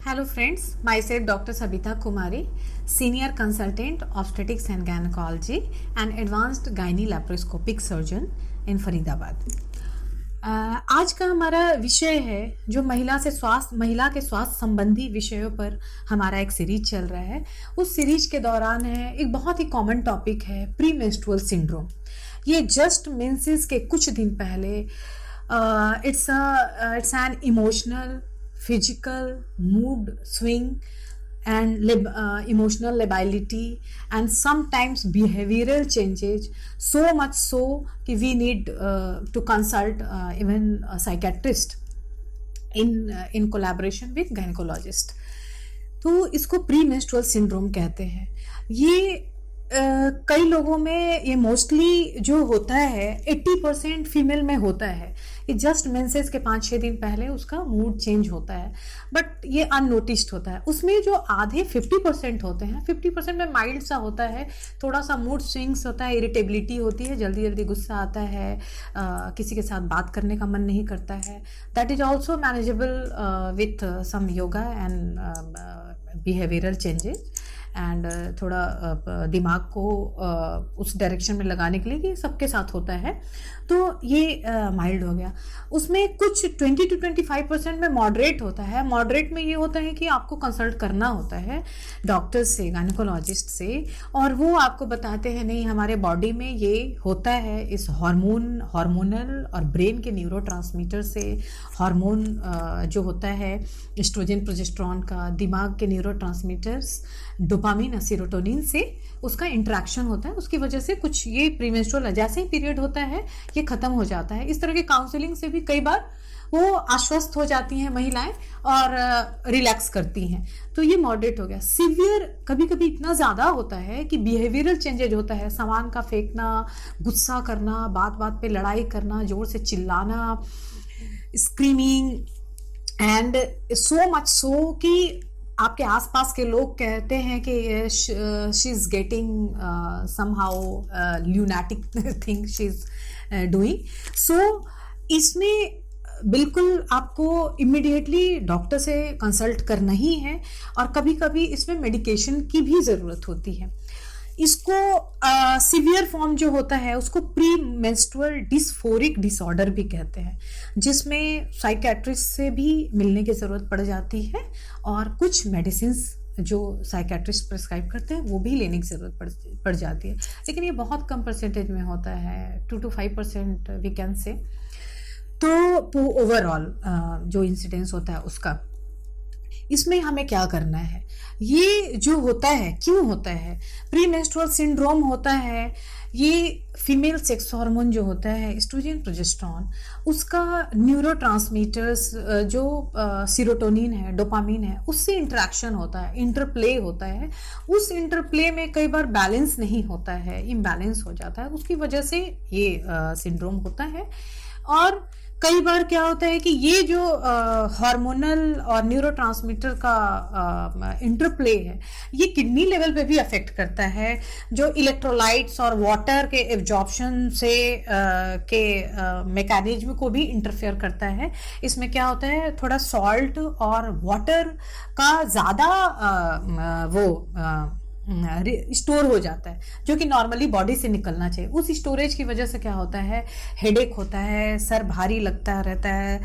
Hello friends, myself Dr. Sabita Kumari, Senior Consultant Obstetrics and Gynecology and Advanced Gynae Laparoscopic Surgeon in Faridabad. आज का हमारा विषय है जो महिला के स्वास्थ्य संबंधी विषयों पर हमारा एक सीरीज चल रहा है। उस सीरीज के दौरान है एक बहुत ही कॉमन टॉपिक है प्री मेंस्ट्रुअल सिंड्रोम। ये जस्ट मेंसेस के कुछ दिन पहले it's an emotional physical mood swing and emotional lability and sometimes behavioral changes, so much so कि we need to consult even a psychiatrist in collaboration with gynecologist। तो इसको pre menstrual syndrome कहते हैं। ये कई लोगों में ये मोस्टली जो होता है 80% फीमेल में होता है। ये जस्ट मेंसेस के 5-6 दिन पहले उसका मूड चेंज होता है, बट ये अननोटिस्ड होता है। उसमें जो आधे 50% होते हैं, 50% में माइल्ड सा होता है, थोड़ा सा मूड स्विंग्स होता है, इरिटेबिलिटी होती है, जल्दी जल्दी गुस्सा आता है, किसी के साथ बात करने का मन नहीं करता है। That is also manageable with some yoga and behavioural changes and थोड़ा दिमाग को उस डायरेक्शन में लगाने के लिए कि सबके साथ होता है, तो ये माइल्ड हो गया। उसमें कुछ 20-25% में मॉडरेट होता है। मॉडरेट में ये होता है कि आपको कंसल्ट करना होता है डॉक्टर से, गायनेकोलॉजिस्ट से, और वो आपको बताते हैं नहीं हमारे बॉडी में ये होता है इस हार्मोनल और ब्रेन के न्यूरोट्रांसमीटर से, हार्मोन जो होता है एस्ट्रोजन प्रोजेस्टेरॉन का, दिमाग के न्यूरोट्रांसमीटर्स डोपामिन और सेरोटोनिन से उसका इंटरेक्शन होता है। उसकी वजह से कुछ ये प्रीमेंस्ट्रुअल जैसे ही पीरियड होता है ये खत्म हो जाता है। इस तरह के काउंसलिंग से भी कई बार वो आश्वस्त हो जाती हैं महिलाएं और रिलैक्स करती हैं। तो ये मॉडरेट हो गया। सीवियर कभी कभी इतना ज़्यादा होता है कि बिहेवियरल चेंजेज होता है, सामान का फेंकना, गुस्सा करना, बात बात पे लड़ाई करना, जोर से चिल्लाना, screaming and so much so कि आपके आसपास के लोग कहते हैं कि she is getting somehow lunatic thing she is doing. So इसमें बिल्कुल आपको इमिडिएटली डॉक्टर से कंसल्ट करना ही है, और कभी कभी इसमें मेडिकेशन की भी ज़रूरत होती है। इसको सीवियर फॉर्म जो होता है उसको प्री मेंस्ट्रुअल डिस्फोरिक डिसऑर्डर भी कहते हैं, जिसमें साइकियाट्रिस्ट से भी मिलने की ज़रूरत पड़ जाती है और कुछ मेडिसिन्स जो साइकियाट्रिस्ट प्रिस्क्राइब करते हैं वो भी लेने की ज़रूरत पड़ जाती है। लेकिन ये बहुत कम परसेंटेज में होता है, 2-5% वी कैन से। तो ओवरऑल जो इंसिडेंस होता है उसका, इसमें हमें क्या करना है, ये जो होता है क्यों होता है, प्री मेंस्ट्रुअल सिंड्रोम होता है, ये फीमेल सेक्स हार्मोन जो होता है एस्ट्रोजन प्रोजेस्टेरॉन, उसका न्यूरोट्रांसमीटर्स जो सेरोटोनिन है, डोपामिन है, उससे इंटरेक्शन होता है, इंटरप्ले होता है। उस इंटरप्ले में कई बार बैलेंस नहीं होता है, इम्बैलेंस हो जाता है, उसकी वजह से ये सिंड्रोम होता है। और कई बार क्या होता है कि ये जो हार्मोनल और न्यूरोट्रांसमीटर का इंटरप्ले है ये किडनी लेवल पे भी अफेक्ट करता है, जो इलेक्ट्रोलाइट्स और वाटर के एब्जॉर्प्शन से के मैकेनिज्म को भी इंटरफेयर करता है। इसमें क्या होता है, थोड़ा सॉल्ट और वाटर का ज़्यादा वो स्टोर हो जाता है, जो कि नॉर्मली बॉडी से निकलना चाहिए। उस स्टोरेज की वजह से क्या होता है, हेडेक होता है, सर भारी लगता रहता है,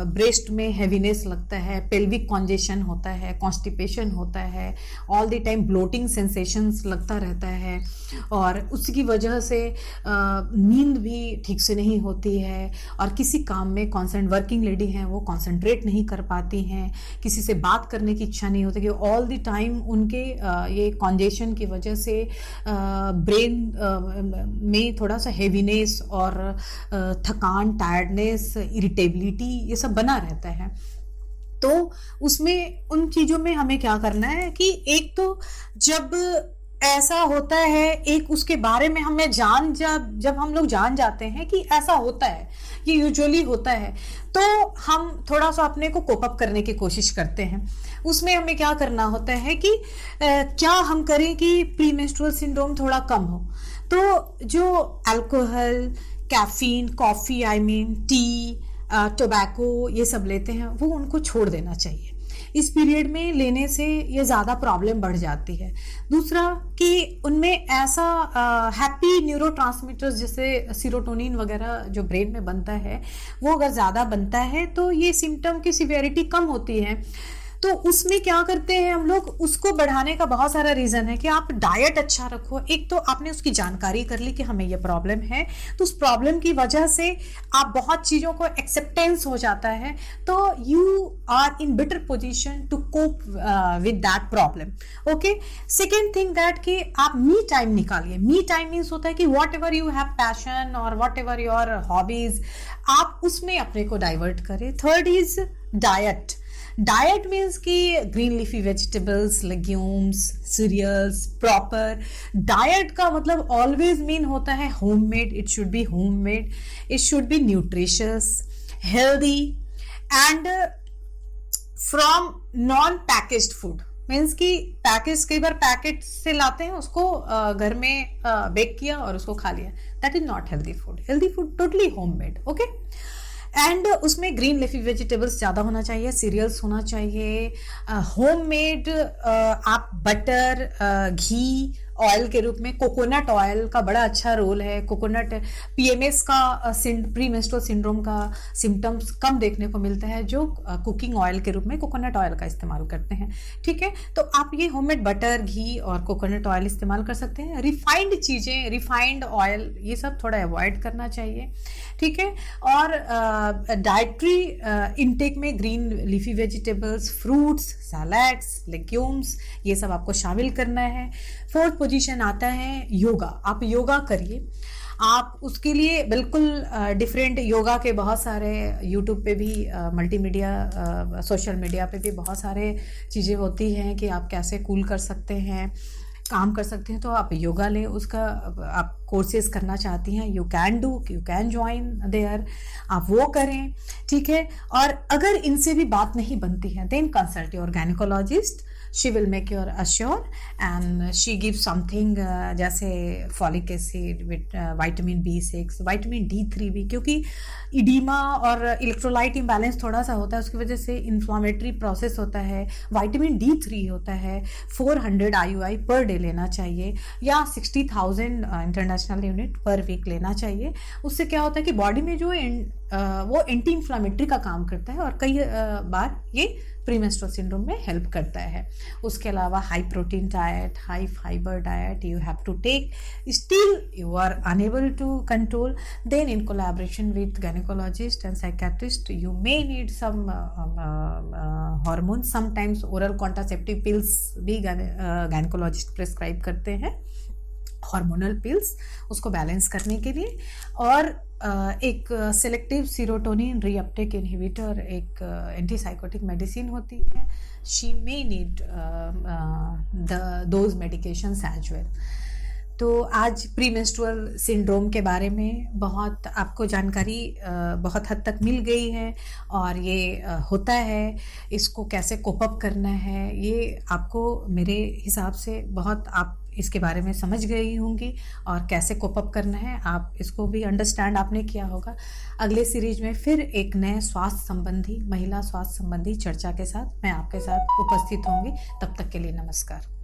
ब्रेस्ट में हैवीनेस लगता है, पेल्विक कॉन्जेशन होता है, कॉन्स्टिपेशन होता है, all the time bloating sensations लगता रहता है, और उसकी वजह से नींद भी ठीक से नहीं होती है, और किसी काम में वर्किंग लेडी हैं वो कॉन्सेंट्रेट नहीं कर पाती हैं, किसी से बात करने की इच्छा नहीं होती, कि ऑल द टाइम उनके ये कॉन्जेशन की वजह से ब्रेन में थोड़ा सा हेवीनेस और थकान, टायर्डनेस, इरिटेबिलिटी ये सब बना रहता है। तो उसमें उन चीज़ों में हमें क्या करना है कि एक तो जब ऐसा होता है, एक उसके बारे में हमें जब हम लोग जान जाते हैं कि ऐसा होता है, ये यूजुअली होता है, तो हम थोड़ा सा अपने को कोप अप करने की कोशिश करते हैं। उसमें हमें क्या करना होता है कि क्या हम करें कि प्री मेंस्ट्रुअल सिंड्रोम थोड़ा कम हो। तो जो alcohol, caffeine, coffee tea, tobacco ये सब लेते हैं वो उनको छोड़ देना चाहिए। इस पीरियड में लेने से ये ज़्यादा प्रॉब्लम बढ़ जाती है। दूसरा कि उनमें ऐसा हैप्पी न्यूरोट्रांसमीटर्स जैसे सीरोटोनिन वगैरह जो ब्रेन में बनता है, वो अगर ज़्यादा बनता है तो ये सिम्टम की सिवियरिटी कम होती है। तो उसमें क्या करते हैं हम लोग, उसको बढ़ाने का बहुत सारा रीज़न है कि आप डाइट अच्छा रखो। एक तो आपने उसकी जानकारी कर ली कि हमें ये प्रॉब्लम है, तो उस प्रॉब्लम की वजह से आप बहुत चीज़ों को एक्सेप्टेंस हो जाता है, तो you are in better position to cope with that problem. Okay, second thing that कि आप मी टाइम निकालिए। मी टाइम मीन्स होता है कि whatever you have passion और वॉट एवर योर हॉबीज, आप उसमें अपने को डाइवर्ट करें। Third is diet. Diet means कि green leafy vegetables, legumes, cereals, proper diet का मतलब ऑलवेज मीन होता है homemade. It should be homemade, it should be nutritious, healthy and from non packaged food. Means कि package, कई बार packet से लाते हैं, उसको घर में बेक किया और उसको खा लिया, that is not healthy food. Healthy food totally homemade. Okay, and उसमें ग्रीन लेफी वेजिटेबल्स ज़्यादा होना चाहिए, सीरियल्स होना चाहिए, होममेड आप बटर, घी, ऑयल के रूप में कोकोनट ऑयल का बड़ा अच्छा रोल है। कोकोनट पीएमएस का प्री मेंस्ट्रुअल सिंड्रोम का सिम्टम्स कम देखने को मिलता है जो कुकिंग ऑयल के रूप में कोकोनट ऑयल का इस्तेमाल करते हैं। ठीक है, तो आप ये होममेड बटर, घी और कोकोनट ऑयल इस्तेमाल कर सकते हैं। रिफाइंड चीज़ें, रिफाइंड ऑयल, ये सब थोड़ा अवॉइड करना चाहिए। ठीक है, और डाइट्री इनटेक में green leafy vegetables, fruits, salads, legumes, ये सब आपको शामिल करना है। फोर्थ पोजीशन आता है योगा। आप योगा करिए। आप उसके लिए बिल्कुल डिफरेंट योगा के बहुत सारे यूट्यूब पे भी, मल्टीमीडिया, सोशल मीडिया पे भी बहुत सारे चीज़ें होती हैं कि आप कैसे कूल कर सकते हैं, काम कर सकते हैं। तो आप योगा लें, उसका आप कोर्सेज करना चाहती हैं, यू कैन ज्वाइन देयर, आप वो करें। ठीक है, और अगर इनसे भी बात नहीं बनती है, then consult your gynaecologist. She will make your assure and she give something जैसे folic acid with vitamin B6, vitamin D3 भी, क्योंकि इडीमा और इलेक्ट्रोलाइट इम्बैलेंस थोड़ा सा होता है, उसकी वजह से इन्फ्लामेटरी प्रोसेस होता है। विटामिन D3 होता है 400 IUI पर डे लेना चाहिए, या 60,000 इंटरनेशनल यूनिट पर वीक लेना चाहिए। उससे क्या होता है कि बॉडी में जो वो एंटी इन्फ्लामेटरी का काम करता है और कई बार ये प्रीमेंस्ट्रुअल सिंड्रोम में हेल्प करता है। उसके अलावा high protein diet, high fibre diet you have to take, still you are unable to control, then in collaboration with gynaecologist and psychiatrist you may need some hormones, sometimes oral contraceptive pills भी gynaecologist prescribe करते हैं, hormonal pills, उसको balance करने के लिए। और एक selective serotonin reuptake inhibitor, एक एंटीसाइकोटिक मेडिसिन होती है, she may need those medications as well. तो आज प्रीमेंस्ट्रुअल सिंड्रोम के बारे में बहुत आपको जानकारी बहुत हद तक मिल गई है, और ये होता है, इसको कैसे कोप अप करना है, ये आपको मेरे हिसाब से बहुत आप इसके बारे में समझ गई होंगी, और कैसे कोप अप करना है आप इसको भी अंडरस्टैंड आपने किया होगा। अगले सीरीज में फिर एक नए स्वास्थ्य संबंधी, महिला स्वास्थ्य संबंधी चर्चा के साथ मैं आपके साथ उपस्थित होंगी। तब तक के लिए नमस्कार।